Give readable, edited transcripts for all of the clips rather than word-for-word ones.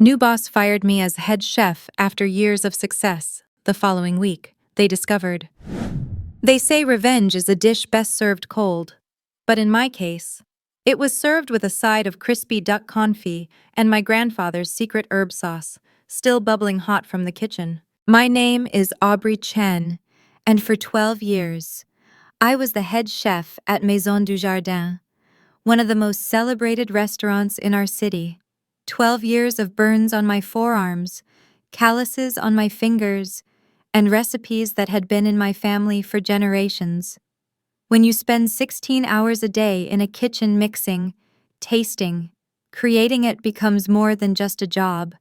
New boss fired me as head chef after years of success. The following week, they discovered. They say revenge is a dish best served cold. But in my case, it was served with a side of crispy duck confit and my grandfather's secret herb sauce, still bubbling hot from the kitchen. My name is Aubrey Chen, and for 12 years, I was the head chef at Maison du Jardin, one of the most celebrated restaurants in our city. 12 years of burns on my forearms, calluses on my fingers, and recipes that had been in my family for generations. When you spend 16 hours a day in a kitchen mixing, tasting, creating, it becomes more than just a job.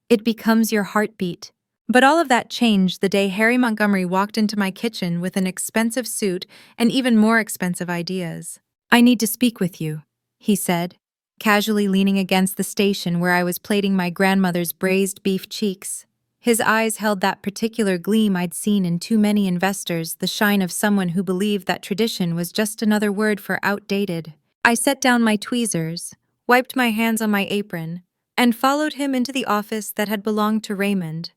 It becomes your heartbeat. But all of that changed the day Harry Montgomery walked into my kitchen with an expensive suit and even more expensive ideas. "I need to speak with you," he said, casually leaning against the station where I was plating my grandmother's braised beef cheeks. His eyes held that particular gleam I'd seen in too many investors, the shine of someone who believed that tradition was just another word for outdated. I set down my tweezers, wiped my hands on my apron, and followed him into the office that had belonged to Raymond,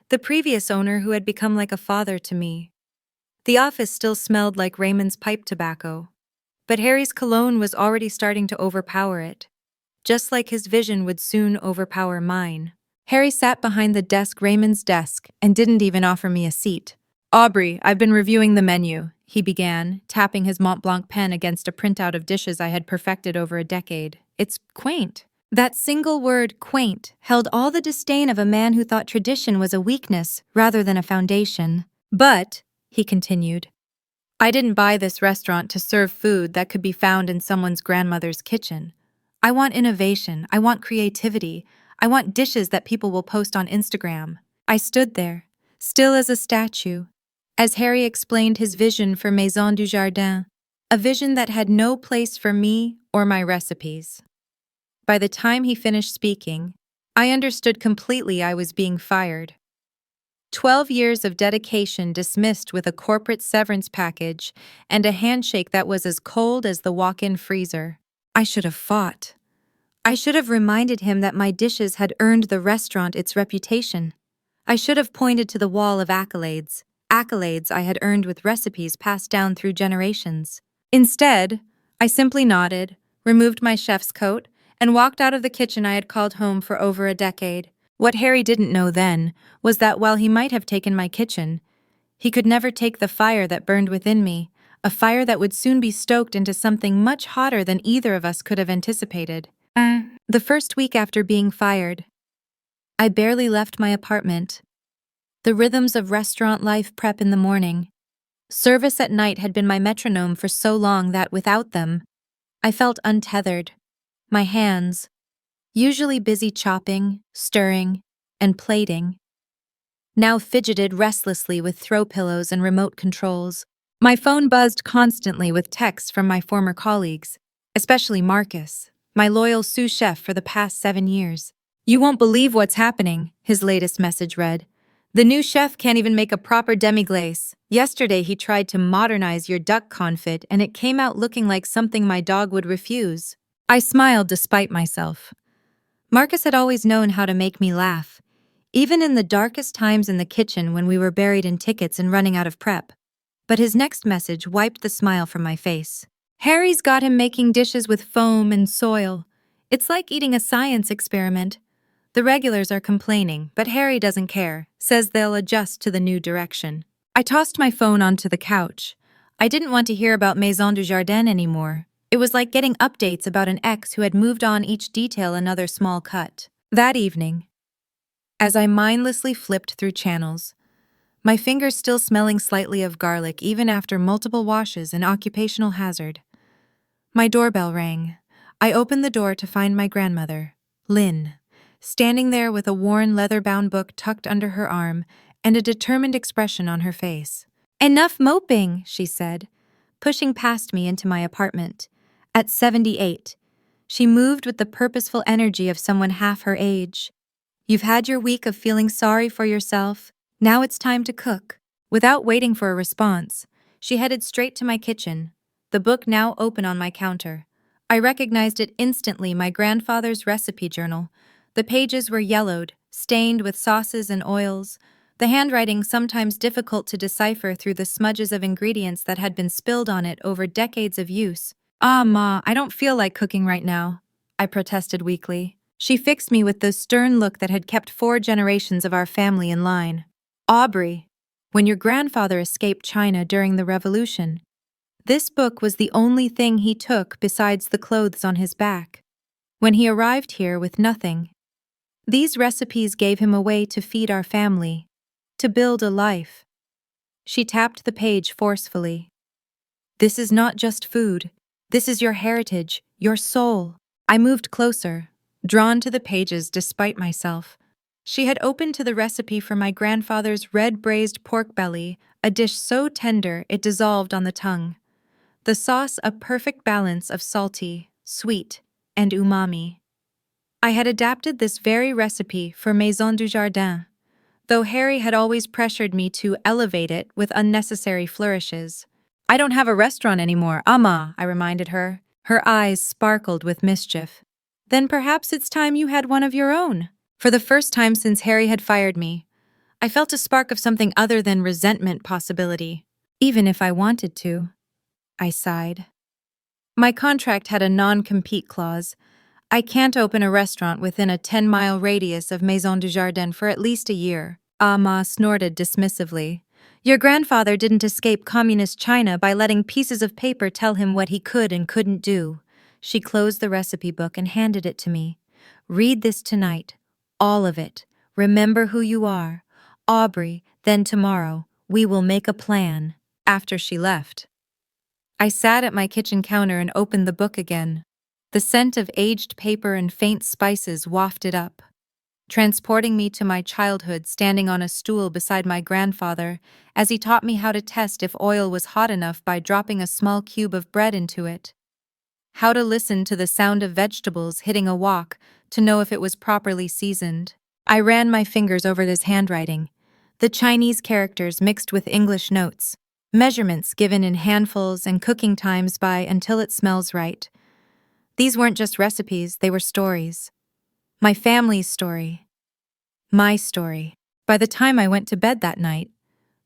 the previous owner who had become like a father to me. The office still smelled like Raymond's pipe tobacco, but Harry's cologne was already starting to overpower it, just like his vision would soon overpower mine. Harry sat behind the desk, Raymond's desk, and didn't even offer me a seat. "Aubrey, I've been reviewing the menu," he began, tapping his Mont Blanc pen against a printout of dishes I had perfected over a decade. "It's quaint." That single word, quaint, held all the disdain of a man who thought tradition was a weakness rather than a foundation. "But," he continued, "I didn't buy this restaurant to serve food that could be found in someone's grandmother's kitchen. I want innovation, I want creativity, I want dishes that people will post on Instagram." I stood there, still as a statue, as Harry explained his vision for Maison du Jardin, a vision that had no place for me or my recipes. By the time he finished speaking, I understood completely I was being fired. 12 years of dedication dismissed with a corporate severance package and a handshake that was as cold as the walk-in freezer. I should have fought. I should have reminded him that my dishes had earned the restaurant its reputation. I should have pointed to the wall of accolades I had earned with recipes passed down through generations. Instead, I simply nodded, removed my chef's coat, and walked out of the kitchen I had called home for over a decade. What Harry didn't know then was that while he might have taken my kitchen, he could never take the fire that burned within me, a fire that would soon be stoked into something much hotter than either of us could have anticipated. The first week after being fired, I barely left my apartment. The rhythms of restaurant life, prep in the morning, service at night had been my metronome for so long that without them, I felt untethered. My hands, usually busy chopping, stirring, and plating, now fidgeted restlessly with throw pillows and remote controls. My phone buzzed constantly with texts from my former colleagues, especially Marcus, my loyal sous chef for the past 7 years. "You won't believe what's happening," his latest message read. "The new chef can't even make a proper demi-glace. Yesterday he tried to modernize your duck confit and it came out looking like something my dog would refuse." I smiled despite myself. Marcus had always known how to make me laugh, even in the darkest times in the kitchen when we were buried in tickets and running out of prep. But his next message wiped the smile from my face. "Harry's got him making dishes with foam and soil. It's like eating a science experiment. The regulars are complaining, but Harry doesn't care, says they'll adjust to the new direction." I tossed my phone onto the couch. I didn't want to hear about Maison du Jardin anymore. It was like getting updates about an ex who had moved on, each detail another small cut. That evening, as I mindlessly flipped through channels, my fingers still smelling slightly of garlic even after multiple washes and occupational hazard, my doorbell rang. I opened the door to find my grandmother, Lynn, standing there with a worn leather-bound book tucked under her arm and a determined expression on her face. "Enough moping," she said, pushing past me into my apartment. At 78, she moved with the purposeful energy of someone half her age. "You've had your week of feeling sorry for yourself. Now it's time to cook." Without waiting for a response, she headed straight to my kitchen, the book now open on my counter. I recognized it instantly, my grandfather's recipe journal, The pages were yellowed, stained with sauces and oils, the handwriting sometimes difficult to decipher through the smudges of ingredients that had been spilled on it over decades of use. "Ah, Ma, I don't feel like cooking right now," I protested weakly. She fixed me with the stern look that had kept 4 generations of our family in line. "Aubrey, when your grandfather escaped China during the Revolution, this book was the only thing he took besides the clothes on his back. When he arrived here with nothing, these recipes gave him a way to feed our family, to build a life." She tapped the page forcefully. "This is not just food. This is your heritage, your soul." I moved closer, drawn to the pages despite myself. She had opened to the recipe for my grandfather's red braised pork belly, a dish so tender it dissolved on the tongue. The sauce a perfect balance of salty, sweet, and umami. I had adapted this very recipe for Maison du Jardin, though Harry had always pressured me to elevate it with unnecessary flourishes. "I don't have a restaurant anymore, Amma," I reminded her. Her eyes sparkled with mischief. "Then perhaps it's time you had one of your own." For the first time since Harry had fired me, I felt a spark of something other than resentment possibility. "Even if I wanted to," I sighed. "My contract had a non-compete clause. I can't open a restaurant within a 10-mile radius of Maison du Jardin for at least a year." Ma snorted dismissively. "Your grandfather didn't escape communist China by letting pieces of paper tell him what he could and couldn't do." She closed the recipe book and handed it to me. "Read this tonight. All of it. Remember who you are. Aubrey, then tomorrow, we will make a plan." After she left, I sat at my kitchen counter and opened the book again. The scent of aged paper and faint spices wafted up, transporting me to my childhood standing on a stool beside my grandfather as he taught me how to test if oil was hot enough by dropping a small cube of bread into it, how to listen to the sound of vegetables hitting a wok to know if it was properly seasoned. I ran my fingers over his handwriting, the Chinese characters mixed with English notes, measurements given in handfuls and cooking times by until it smells right. These weren't just recipes, they were stories. My family's story. My story. By the time I went to bed that night,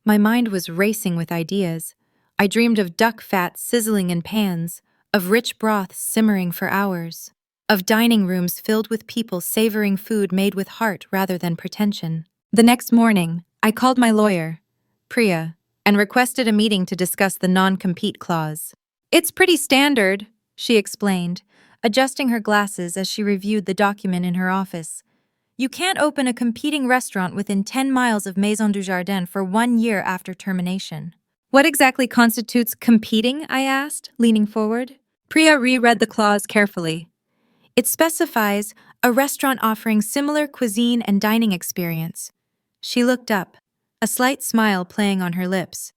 my mind was racing with ideas. I dreamed of duck fat sizzling in pans, of rich broths simmering for hours, of dining rooms filled with people savoring food made with heart rather than pretension. The next morning, I called my lawyer, Priya, and requested a meeting to discuss the non-compete clause. "It's pretty standard," she explained, adjusting her glasses as she reviewed the document in her office. "You can't open a competing restaurant within 10 miles of Maison du Jardin for 1 year after termination." "What exactly constitutes competing?" I asked, leaning forward. Priya reread the clause carefully. "It specifies a restaurant offering similar cuisine and dining experience." She looked up, a slight smile playing on her lips.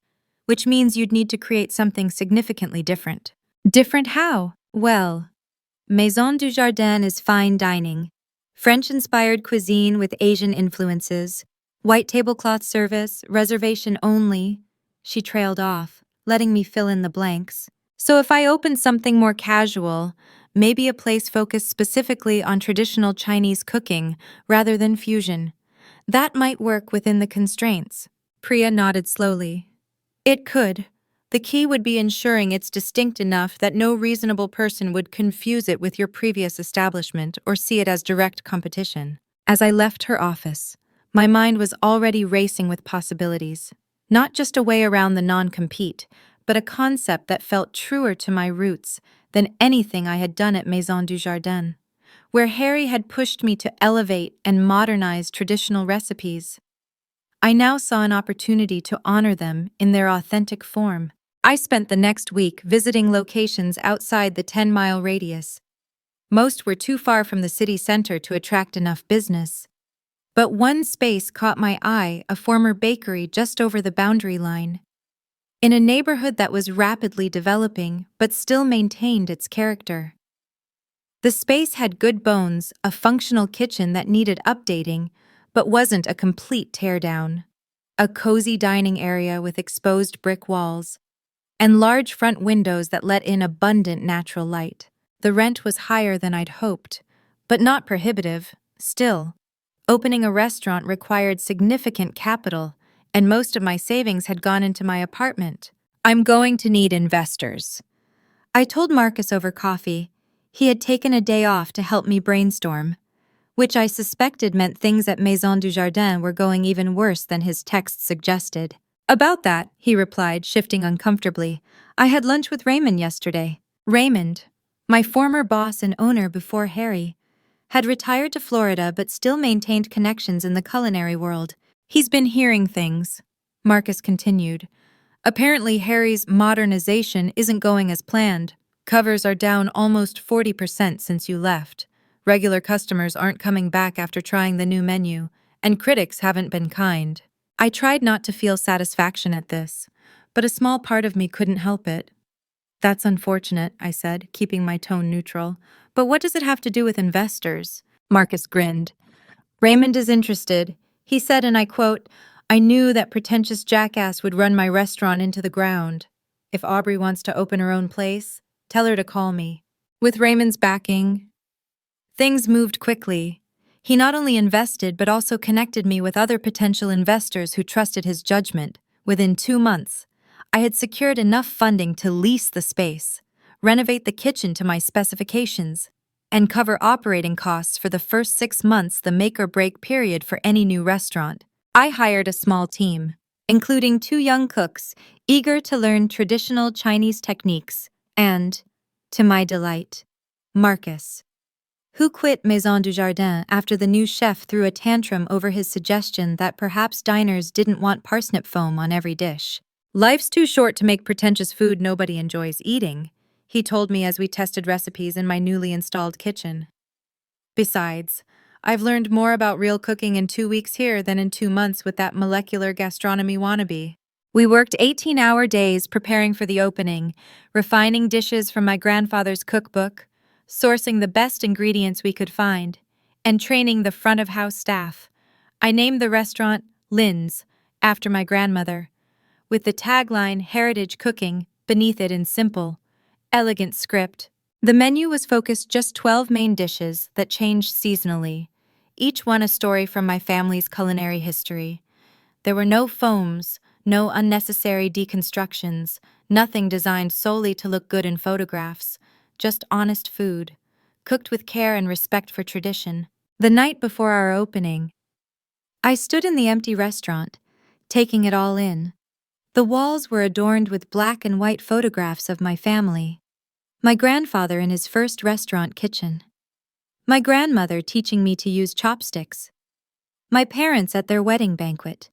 "Which means you'd need to create something significantly different." "Different how?" "Well, Maison du Jardin is fine dining, French-inspired cuisine with Asian influences, white tablecloth service, reservation only." She trailed off, letting me fill in the blanks. "So if I opened something more casual, maybe a place focused specifically on traditional Chinese cooking rather than fusion, that might work within the constraints." Priya nodded slowly. "It could. The key would be ensuring it's distinct enough that no reasonable person would confuse it with your previous establishment or see it as direct competition." As I left her office, my mind was already racing with possibilities. Not just a way around the non-compete, but a concept that felt truer to my roots than anything I had done at Maison du Jardin, where Harry had pushed me to elevate and modernize traditional recipes. I now saw an opportunity to honor them in their authentic form. I spent the next week visiting locations outside the 10-mile radius. Most were too far from the city center to attract enough business. But one space caught my eye, a former bakery just over the boundary line. In a neighborhood that was rapidly developing but still maintained its character. The space had good bones, a functional kitchen that needed updating, but wasn't a complete teardown. A cozy dining area with exposed brick walls, and large front windows that let in abundant natural light. The rent was higher than I'd hoped, but not prohibitive, Still, opening a restaurant required significant capital, and most of my savings had gone into my apartment. I'm going to need investors. I told Marcus over coffee. He had taken a day off to help me brainstorm, which I suspected meant things at Maison du Jardin were going even worse than his text suggested. About that, he replied, shifting uncomfortably. I had lunch with Raymond yesterday. Raymond, my former boss and owner before Harry, had retired to Florida but still maintained connections in the culinary world. He's been hearing things, Marcus continued. Apparently, Harry's modernization isn't going as planned. Covers are down almost 40% since you left. Regular customers aren't coming back after trying the new menu, and critics haven't been kind. I tried not to feel satisfaction at this, but a small part of me couldn't help it. That's unfortunate, I said, keeping my tone neutral. But what does it have to do with investors? Marcus grinned. Raymond is interested. He said, and I quote, I knew that pretentious jackass would run my restaurant into the ground. If Aubrey wants to open her own place, tell her to call me. With Raymond's backing, things moved quickly. He not only invested but also connected me with other potential investors who trusted his judgment. Within 2 months, I had secured enough funding to lease the space, renovate the kitchen to my specifications, and cover operating costs for the first 6 months, the make-or-break period for any new restaurant. I hired a small team, including 2 young cooks, eager to learn traditional Chinese techniques, and, to my delight, Marcus, who quit Maison du Jardin after the new chef threw a tantrum over his suggestion that perhaps diners didn't want parsnip foam on every dish. Life's too short to make pretentious food nobody enjoys eating, he told me as we tested recipes in my newly installed kitchen. Besides, I've learned more about real cooking in 2 weeks here than in 2 months with that molecular gastronomy wannabe. We worked 18-hour days preparing for the opening, refining dishes from my grandfather's cookbook, sourcing the best ingredients we could find, and training the front-of-house staff. I named the restaurant Lynn's, after my grandmother, with the tagline Heritage Cooking beneath it in simple, elegant script. The menu was focused just 12 main dishes that changed seasonally, each one a story from my family's culinary history. There were no foams, no unnecessary deconstructions, nothing designed solely to look good in photographs, just honest food, cooked with care and respect for tradition. The night before our opening, I stood in the empty restaurant, taking it all in. The walls were adorned with black and white photographs of my family. My grandfather in his first restaurant kitchen. My grandmother teaching me to use chopsticks. My parents at their wedding banquet.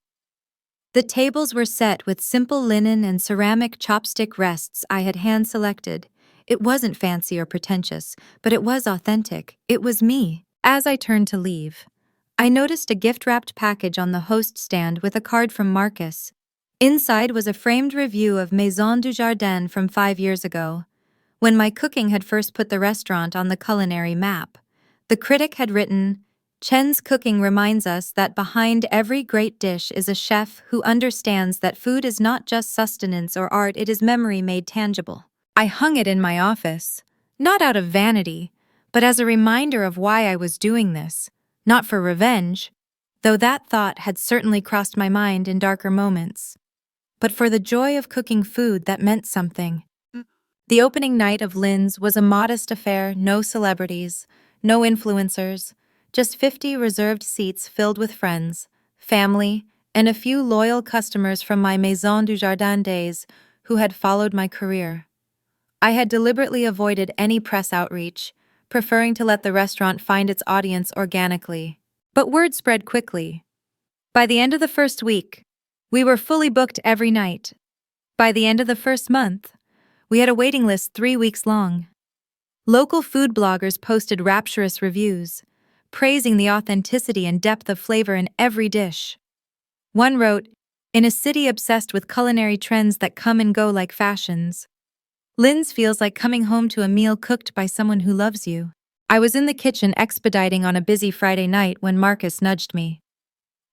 The tables were set with simple linen and ceramic chopstick rests I had hand-selected. It wasn't fancy or pretentious, but it was authentic. It was me. As I turned to leave, I noticed a gift-wrapped package on the host stand with a card from Marcus. Inside was a framed review of Maison du Jardin from 5 years ago, when my cooking had first put the restaurant on the culinary map. The critic had written, Chen's cooking reminds us that behind every great dish is a chef who understands that food is not just sustenance or art, it is memory made tangible. I hung it in my office, not out of vanity, but as a reminder of why I was doing this, not for revenge, though that thought had certainly crossed my mind in darker moments, but for the joy of cooking food that meant something. The opening night of Lynn's was a modest affair, no celebrities, no influencers, just 50 reserved seats filled with friends, family, and a few loyal customers from my Maison du Jardin days who had followed my career. I had deliberately avoided any press outreach, preferring to let the restaurant find its audience organically. But word spread quickly. By the end of the first week, we were fully booked every night. By the end of the first month, we had a waiting list 3 weeks long. Local food bloggers posted rapturous reviews, praising the authenticity and depth of flavor in every dish. One wrote, "In a city obsessed with culinary trends that come and go like fashions, Lynn's feels like coming home to a meal cooked by someone who loves you." I was in the kitchen expediting on a busy Friday night when Marcus nudged me.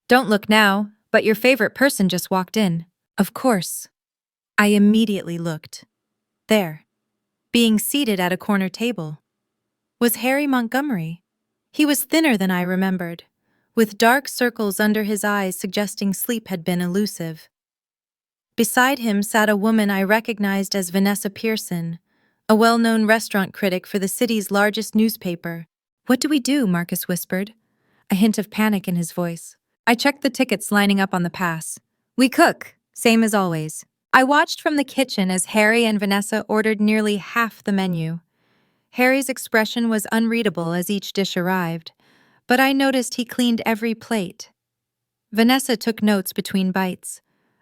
"Don't look now, but your favorite person just walked in." Of course. I immediately looked. There, being seated at a corner table, was Harry Montgomery. He was thinner than I remembered, with dark circles under his eyes suggesting sleep had been elusive. Beside him sat a woman I recognized as Vanessa Pearson, a well-known restaurant critic for the city's largest newspaper. "What do we do?" Marcus whispered, a hint of panic in his voice. I checked the tickets lining up on the pass. "We cook, same as always." I watched from the kitchen as Harry and Vanessa ordered nearly half the menu. Harry's expression was unreadable as each dish arrived, but I noticed he cleaned every plate. Vanessa took notes between bites,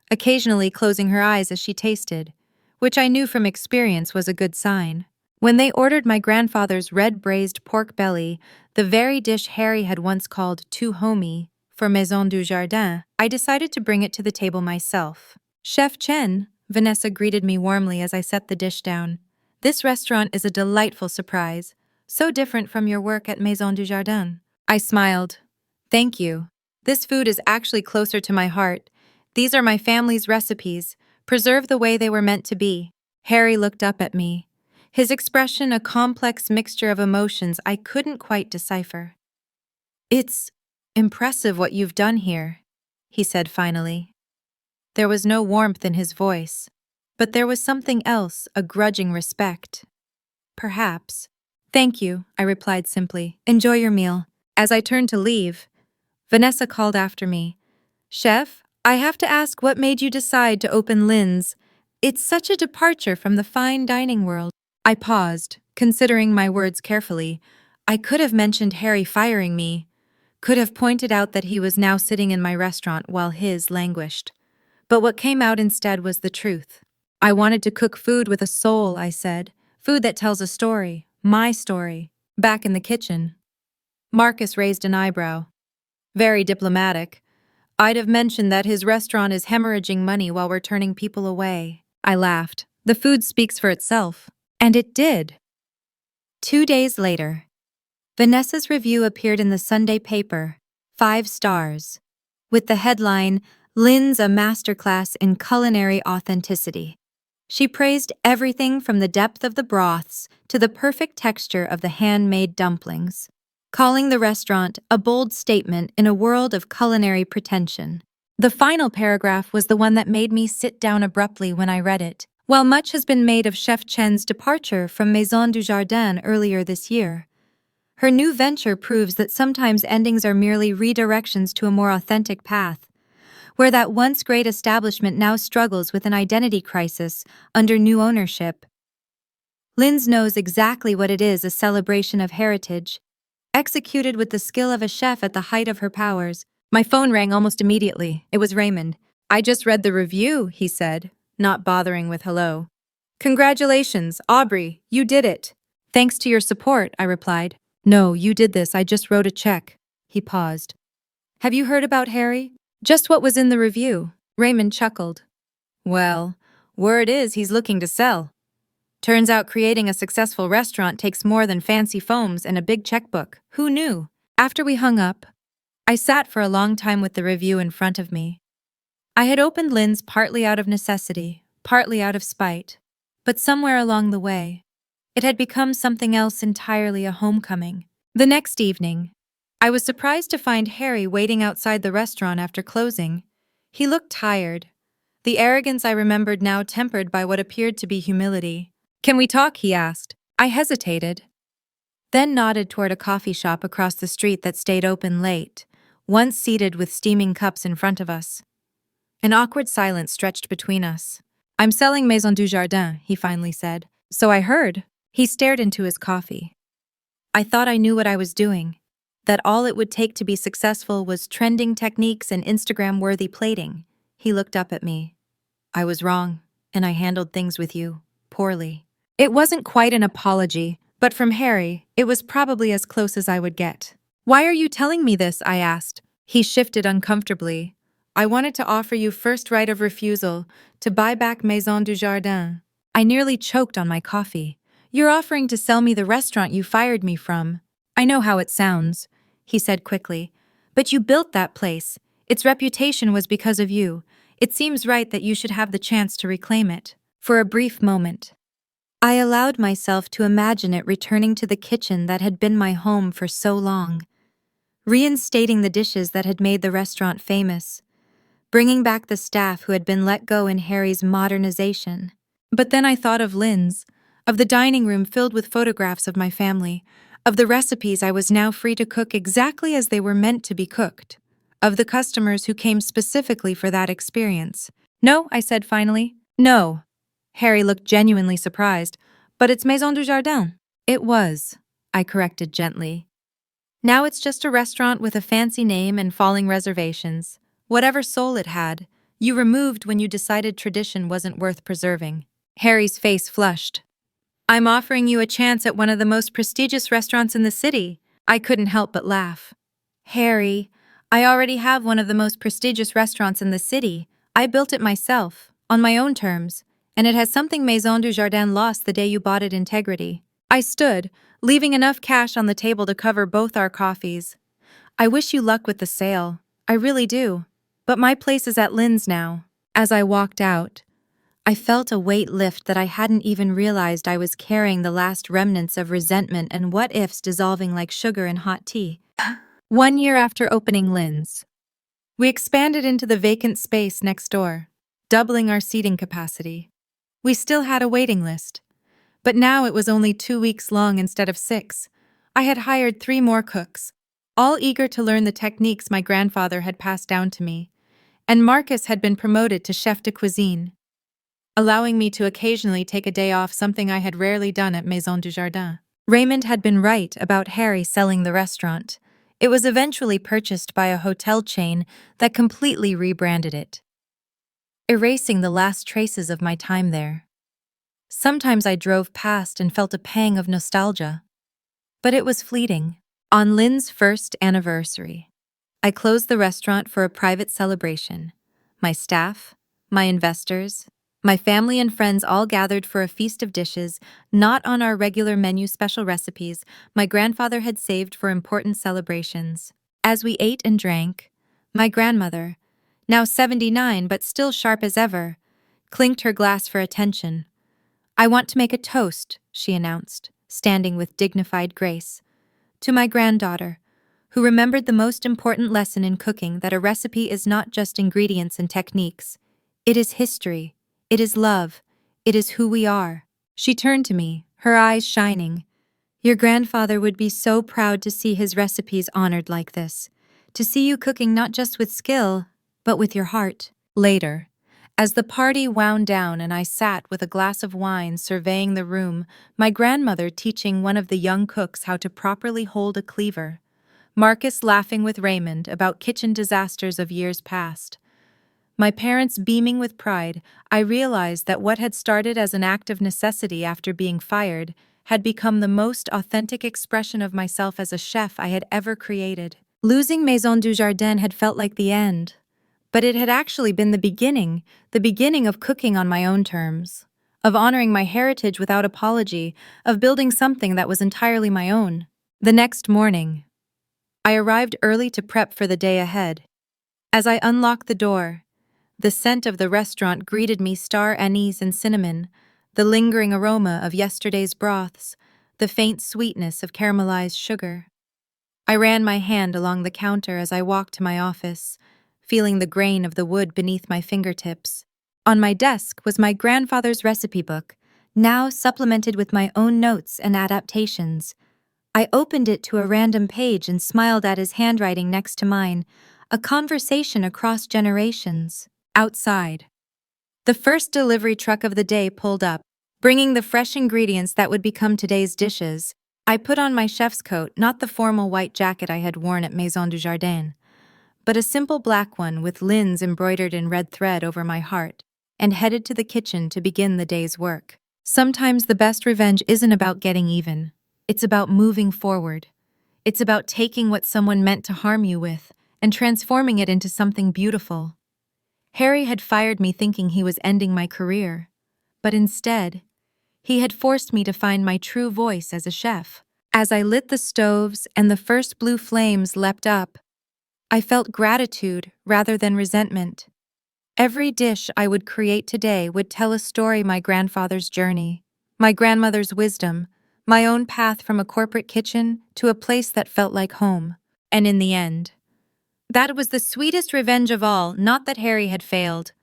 occasionally closing her eyes as she tasted, which I knew from experience was a good sign. When they ordered my grandfather's red braised pork belly, the very dish Harry had once called too homey for Maison du Jardin, I decided to bring it to the table myself. "Chef Chen," Vanessa greeted me warmly as I set the dish down. "This restaurant is a delightful surprise, so different from your work at Maison du Jardin." I smiled. "Thank you. This food is actually closer to my heart. These are my family's recipes, preserved the way they were meant to be." Harry looked up at me, his expression a complex mixture of emotions I couldn't quite decipher. "It's impressive what you've done here," he said finally. There was no warmth in his voice, but there was something else, a grudging respect. "Perhaps." "Thank you," I replied simply. "Enjoy your meal." As I turned to leave, Vanessa called after me. "Chef, I have to ask what made you decide to open Lynn's. It's such a departure from the fine dining world." I paused, considering my words carefully. I could have mentioned Harry firing me, could have pointed out that he was now sitting in my restaurant while his languished. But what came out instead was the truth. "I wanted to cook food with a soul," I said. "Food that tells a story, my story." Back in the kitchen, Marcus raised an eyebrow. Very diplomatic. "I'd have mentioned that his restaurant is hemorrhaging money while we're turning people away." I laughed. "The food speaks for itself." And it did. 2 days later, Vanessa's review appeared in the Sunday paper, 5 stars, with the headline, "Lynn's a masterclass in culinary authenticity." She praised everything from the depth of the broths to the perfect texture of the handmade dumplings, calling the restaurant a bold statement in a world of culinary pretension. The final paragraph was the one that made me sit down abruptly when I read it. "While much has been made of Chef Chen's departure from Maison du Jardin earlier this year, her new venture proves that sometimes endings are merely redirections to a more authentic path, where that once great establishment now struggles with an identity crisis under new ownership. Lynn's knows exactly what it is, a celebration of heritage, executed with the skill of a chef at the height of her powers." My phone rang almost immediately. It was Raymond. "I just read the review," he said, not bothering with hello. "Congratulations, Aubrey, you did it." "Thanks to your support," I replied. "No, you did this, I just wrote a check." He paused. "Have you heard about Harry?" "Just what was in the review." Raymond chuckled. "Well, word is he's looking to sell. Turns out creating a successful restaurant takes more than fancy foams and a big checkbook. Who knew?" After we hung up, I sat for a long time with the review in front of me. I had opened Lynn's partly out of necessity, partly out of spite, but somewhere along the way, it had become something else entirely, a homecoming. The next evening, I was surprised to find Harry waiting outside the restaurant after closing. He looked tired, the arrogance I remembered now tempered by what appeared to be humility. "Can we talk?" he asked. I hesitated, then nodded toward a coffee shop across the street that stayed open late, once seated with steaming cups in front of us. An awkward silence stretched between us. "I'm selling Maison du Jardin," he finally said. "So I heard." He stared into his coffee. I thought I knew what I was doing, that all it would take to be successful was trending techniques and Instagram-worthy plating. He looked up at me. "I was wrong, and I handled things with you poorly." It wasn't quite an apology, but from Harry, it was probably as close as I would get. "Why are you telling me this?" I asked. He shifted uncomfortably. "I wanted to offer you first right of refusal to buy back Maison du Jardin." I nearly choked on my coffee. "You're offering to sell me the restaurant you fired me from." "I know how it sounds," he said quickly. "But you built that place. Its reputation was because of you. It seems right that you should have the chance to reclaim it." For a brief moment, I allowed myself to imagine it returning to the kitchen that had been my home for so long, reinstating the dishes that had made the restaurant famous, bringing back the staff who had been let go in Harry's modernization. But then I thought of Lynn's, of the dining room filled with photographs of my family, of the recipes I was now free to cook exactly as they were meant to be cooked, of the customers who came specifically for that experience. No, I said finally. No. Harry looked genuinely surprised. But it's Maison du Jardin. It was, I corrected gently. Now it's just a restaurant with a fancy name and falling reservations. Whatever soul it had, you removed when you decided tradition wasn't worth preserving. Harry's face flushed. I'm offering you a chance at one of the most prestigious restaurants in the city. I couldn't help but laugh. Harry, I already have one of the most prestigious restaurants in the city. I built it myself, on my own terms, and it has something Maison du Jardin lost the day you bought it: integrity. I stood, leaving enough cash on the table to cover both our coffees. I wish you luck with the sale. I really do. But my place is at Lynn's now. As I walked out, I felt a weight lift that I hadn't even realized I was carrying, the last remnants of resentment and what-ifs dissolving like sugar in hot tea. 1 year after opening Lynn's, we expanded into the vacant space next door, doubling our seating capacity. We still had a waiting list, but now it was only 2 weeks long instead of 6. I had hired 3 more cooks, all eager to learn the techniques my grandfather had passed down to me, and Marcus had been promoted to chef de cuisine, allowing me to occasionally take a day off, something I had rarely done at Maison du Jardin. Raymond had been right about Harry selling the restaurant. It was eventually purchased by a hotel chain that completely rebranded it, erasing the last traces of my time there. Sometimes I drove past and felt a pang of nostalgia, but it was fleeting. On Lynn's first anniversary, I closed the restaurant for a private celebration. My staff, my investors, my family and friends all gathered for a feast of dishes, not on our regular menu special recipes my grandfather had saved for important celebrations. As we ate and drank, my grandmother, now 79 but still sharp as ever, clinked her glass for attention. I want to make a toast, she announced, standing with dignified grace, to my granddaughter, who remembered the most important lesson in cooking: that a recipe is not just ingredients and techniques. It is history. It is love. It is who we are. She turned to me, her eyes shining. Your grandfather would be so proud to see his recipes honored like this, to see you cooking not just with skill, but with your heart. Later, as the party wound down and I sat with a glass of wine surveying the room, my grandmother teaching one of the young cooks how to properly hold a cleaver, Marcus laughing with Raymond about kitchen disasters of years past, my parents beaming with pride, I realized that what had started as an act of necessity after being fired had become the most authentic expression of myself as a chef I had ever created. Losing Maison du Jardin had felt like the end, but it had actually been the beginning of cooking on my own terms, of honoring my heritage without apology, of building something that was entirely my own. The next morning, I arrived early to prep for the day ahead. As I unlocked the door, the scent of the restaurant greeted me: star anise and cinnamon, the lingering aroma of yesterday's broths, the faint sweetness of caramelized sugar. I ran my hand along the counter as I walked to my office, feeling the grain of the wood beneath my fingertips. On my desk was my grandfather's recipe book, now supplemented with my own notes and adaptations. I opened it to a random page and smiled at his handwriting next to mine, a conversation across generations. Outside, the first delivery truck of the day pulled up, bringing the fresh ingredients that would become today's dishes. I put on my chef's coat, not the formal white jacket I had worn at Maison du Jardin, but a simple black one with Lynn's embroidered in red thread over my heart, and headed to the kitchen to begin the day's work. Sometimes the best revenge isn't about getting even. It's about moving forward. It's about taking what someone meant to harm you with and transforming it into something beautiful. Harry had fired me thinking he was ending my career, but instead, he had forced me to find my true voice as a chef. As I lit the stoves and the first blue flames leapt up, I felt gratitude rather than resentment. Every dish I would create today would tell a story: my grandfather's journey, my grandmother's wisdom, my own path from a corporate kitchen to a place that felt like home. And in the end, that was the sweetest revenge of all, not that Harry had failed,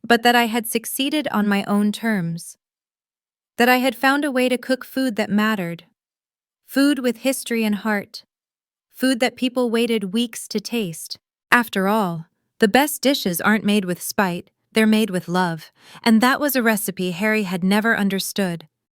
but that I had succeeded on my own terms. That I had found a way to cook food that mattered. Food with history and heart. Food that people waited weeks to taste. After all, the best dishes aren't made with spite, they're made with love, and that was a recipe Harry had never understood.